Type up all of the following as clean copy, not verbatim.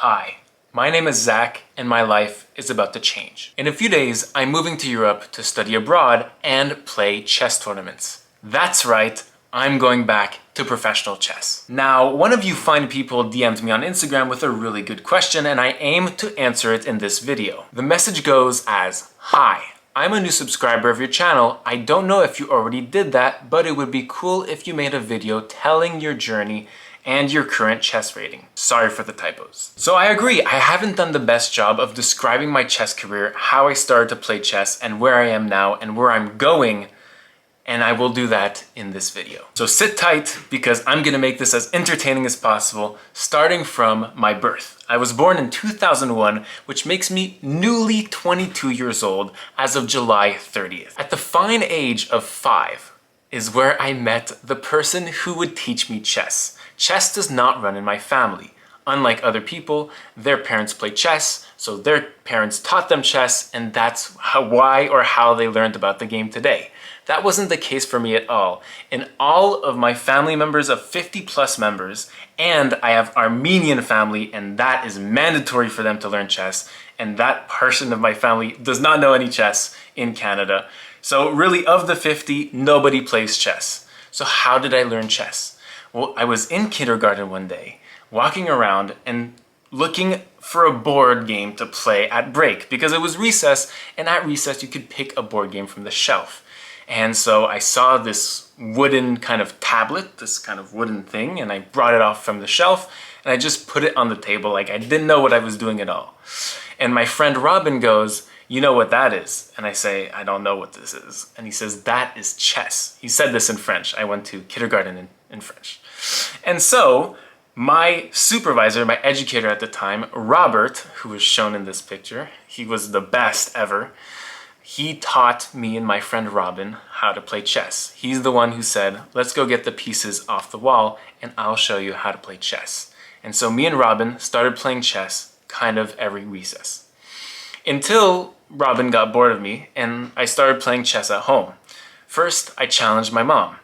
Hi, my name is Zach and my life is about to change. In a few days, I'm moving to Europe to study abroad and play chess tournaments. That's right, I'm going back to professional chess. Now, one of you fine people DM'd me on Instagram with a really good question and I aim to answer it in this video. The message goes as, "Hi, I'm a new subscriber of your channel. I don't know if you already did that, but it would be cool if you made a video telling your journey and your current chess rating. Sorry for the typos." So I agree, I haven't done the best job of describing my chess career, how I started to play chess, and where I am now and where I'm going, and I will do that in this video. So sit tight because I'm gonna make this as entertaining as possible, starting from my birth. I was born in 2001, which makes me newly 22 years old as of July 30th. At the fine age of 5 is where I met the person who would teach me chess. Chess does not run in my family. Unlike other people, their parents play chess, so their parents taught them chess, and that's why or how they learned about the game today. That wasn't the case for me at all. In all of my family members of 50 plus members, and I have Armenian family, and that is mandatory for them to learn chess, and that portion of my family does not know any chess in Canada. So really, of the 50, nobody plays chess. So how did I learn chess? Well, I was in kindergarten one day, walking around and looking for a board game to play at break because it was recess, and at recess you could pick a board game from the shelf. And so I saw this wooden kind of tablet, this kind of wooden thing, and I brought it off from the shelf and I just put it on the table like I didn't know what I was doing at all. And my friend Robin goes, "You know what that is?" And I say, "I don't know what this is." And he says, "That is chess." He said this in French. I went to kindergarten in French. And so my supervisor, my educator at the time, Robert, who was shown in this picture, he was the best ever. He taught me and my friend Robin how to play chess. He's the one who said, "Let's go get the pieces off the wall and I'll show you how to play chess." And so me and Robin started playing chess kind of every recess. Until Robin got bored of me and I started playing chess at home. First, I challenged my mom.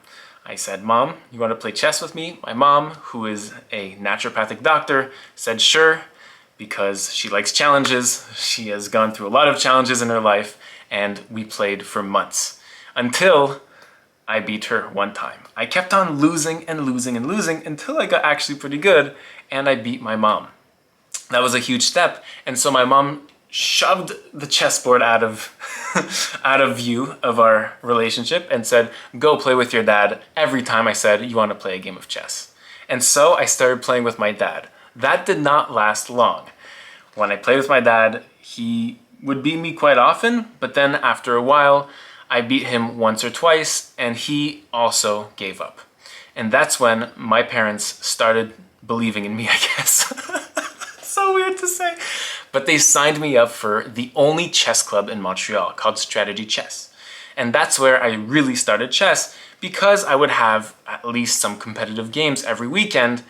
I said, "Mom, you want to play chess with me?" My mom, who is a naturopathic doctor, said sure, because she likes challenges. She has gone through a lot of challenges in her life, and we played for months until I beat her one time. I kept on losing and losing and losing until I got actually pretty good and I beat my mom. That was a huge step, and so my mom shoved the chessboard out of out of view of our relationship and said, "Go play with your dad," every time I said, "You want to play a game of chess." And so I started playing with my dad. That did not last long. When I played with my dad, he would beat me quite often, but then after a while, I beat him once or twice, and he also gave up. And that's when my parents started believing in me, I guess. So weird to say. But they signed me up for the only chess club in Montreal called Strategy Chess. And that's where I really started chess because I would have at least some competitive games every weekend.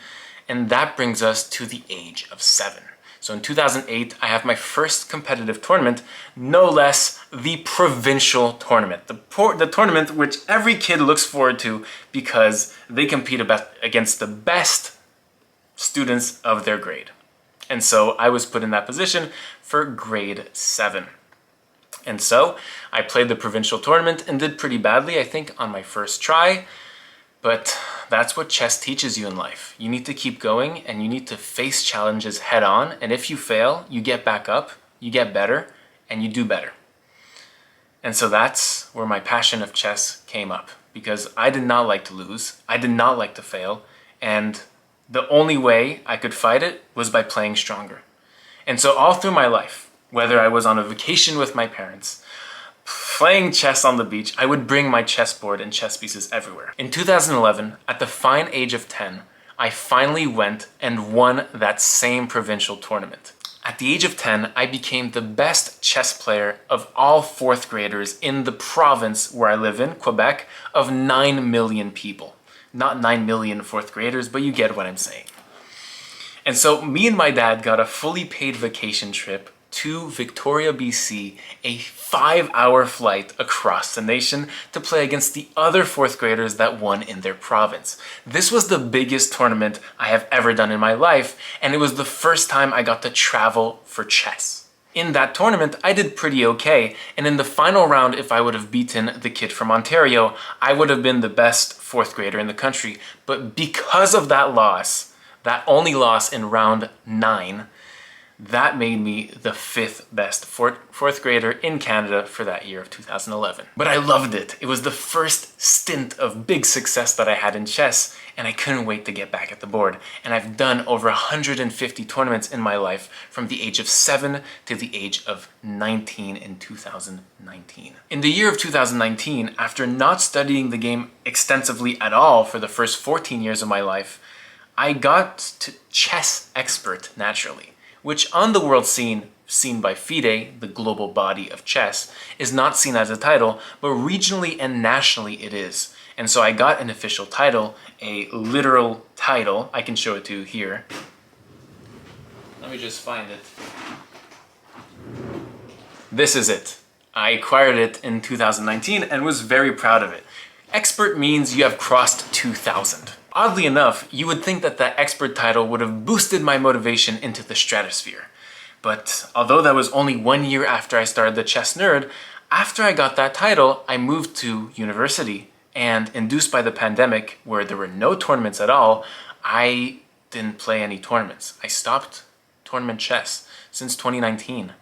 And that brings us to the age of 7. So in 2008, I have my first competitive tournament, no less the provincial tournament. The tournament which every kid looks forward to because they compete against the best students of their grade. And so I was put in that position for grade 7. And so I played the provincial tournament and did pretty badly, I think, on my first try. But that's what chess teaches you in life. You need to keep going and you need to face challenges head on. And if you fail, you get back up, you get better, and you do better. And so that's where my passion of chess came up because I did not like to lose. I did not like to fail. And the only way I could fight it was by playing stronger. And so all through my life, whether I was on a vacation with my parents, playing chess on the beach, I would bring my chessboard and chess pieces everywhere. In 2011, at the fine age of 10, I finally went and won that same provincial tournament. At the age of 10, I became the best chess player of all 4th graders in the province where I live in, Quebec, of 9 million people. Not 9 million 4th graders, but you get what I'm saying. And so me and my dad got a fully paid vacation trip to Victoria, BC, a 5-hour flight across the nation to play against the other 4th graders that won in their province. This was the biggest tournament I have ever done in my life, and it was the first time I got to travel for chess. In that tournament, I did pretty okay, and in the final round, if I would have beaten the kid from Ontario, I would have been the best 4th grader in the country. But because of that loss, that only loss in round 9, that made me the 5th best 4th grader in Canada for that year of 2011. But I loved it. It was the first stint of big success that I had in chess, and I couldn't wait to get back at the board. And I've done over 150 tournaments in my life from the age of 7 to the age of 19 in 2019. In the year of 2019, after not studying the game extensively at all for the first 14 years of my life, I got to chess expert naturally, which on the world scene, seen by FIDE, the global body of chess, is not seen as a title, but regionally and nationally it is. And so I got an official title, a literal title. I can show it to you here. Let me just find it. This is it. I acquired it in 2019 and was very proud of it. Expert means you have crossed 2,000. Oddly enough, you would think that that expert title would have boosted my motivation into the stratosphere. But although that was only 1 year after I started The Chess Nerd, after I got that title, I moved to university, and induced by the pandemic, where there were no tournaments at all, I didn't play any tournaments. I stopped tournament chess since 2019.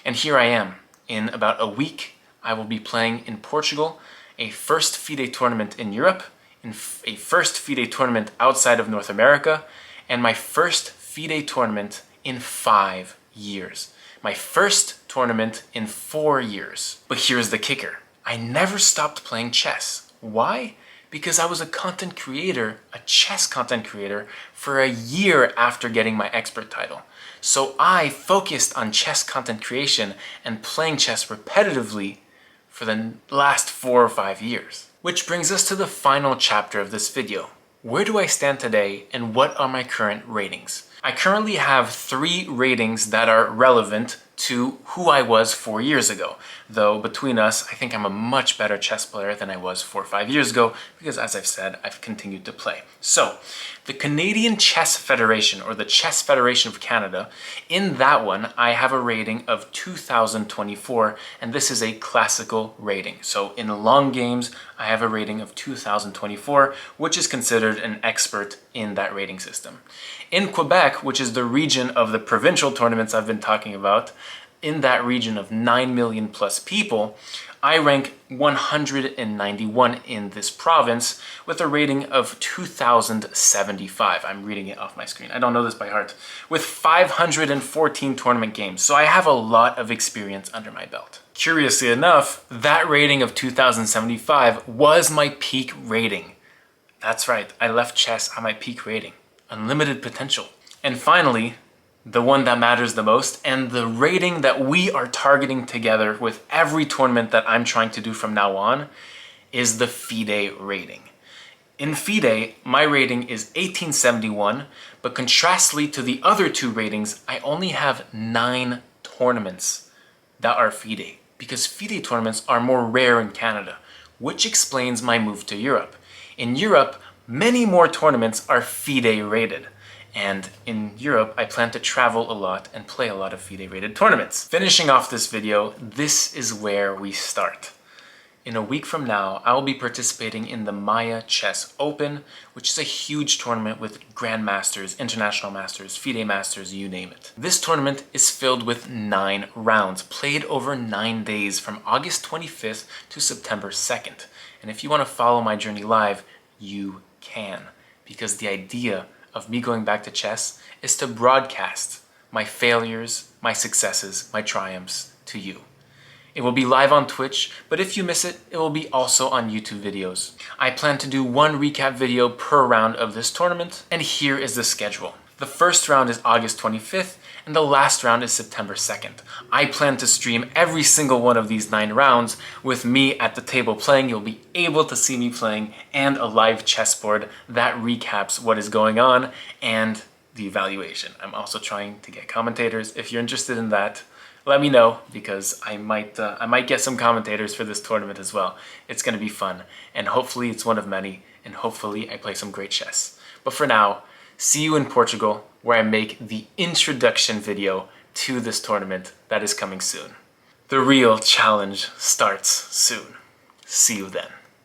And here I am. In about a week, I will be playing in Portugal, a first FIDE tournament in Europe, in a first FIDE tournament outside of North America, and my first FIDE tournament in 5 years. My first tournament in 4 years. But here's the kicker. I never stopped playing chess. Why? Because I was a content creator, a chess content creator, for a year after getting my expert title. So I focused on chess content creation and playing chess repetitively for the last 4 or 5 years. Which brings us to the final chapter of this video. Where do I stand today and what are my current ratings? I currently have 3 ratings that are relevant to who I was 4 years ago. Though between us, I think I'm a much better chess player than I was 4 or 5 years ago because, as I've said, I've continued to play. So, the Canadian Chess Federation, or the Chess Federation of Canada, in that one, I have a rating of 2024, and this is a classical rating. So in long games, I have a rating of 2024, which is considered an expert in that rating system. In Quebec, which is the region of the provincial tournaments I've been talking about, in that region of 9 million plus people, I rank 191 in this province with a rating of 2075. I'm reading it off my screen. I don't know this by heart. With 514 tournament games, so I have a lot of experience under my belt. Curiously enough, that rating of 2075 was my peak rating. That's right, I left chess at my peak rating. Unlimited potential. And finally, the one that matters the most, and the rating that we are targeting together with every tournament that I'm trying to do from now on, is the FIDE rating. In FIDE, my rating is 1871, but contrastly to the other 2 ratings, I only have 9 tournaments that are FIDE, because FIDE tournaments are more rare in Canada, which explains my move to Europe. In Europe, many more tournaments are FIDE rated. And in Europe, I plan to travel a lot and play a lot of FIDE-rated tournaments. Finishing off this video, this is where we start. In a week from now, I will be participating in the Maya Chess Open, which is a huge tournament with grandmasters, international masters, FIDE masters, you name it. This tournament is filled with 9 rounds, played over 9 days from August 25th to September 2nd. And if you want to follow my journey live, you can, because the idea of me going back to chess is to broadcast my failures, my successes, my triumphs to you. It will be live on Twitch, but if you miss it, it will be also on YouTube videos. I plan to do 1 recap video per round of this tournament, and here is the schedule. The first round is August 25th, and the last round is September 2nd. I plan to stream every single one of these 9 rounds with me at the table playing. You'll be able to see me playing and a live chessboard that recaps what is going on and the evaluation. I'm also trying to get commentators. If you're interested in that, let me know, because I might get some commentators for this tournament as well. It's gonna be fun, and hopefully it's one of many, and hopefully I play some great chess. But for now, see you in Portugal, where I make the introduction video to this tournament that is coming soon. The real challenge starts soon. See you then.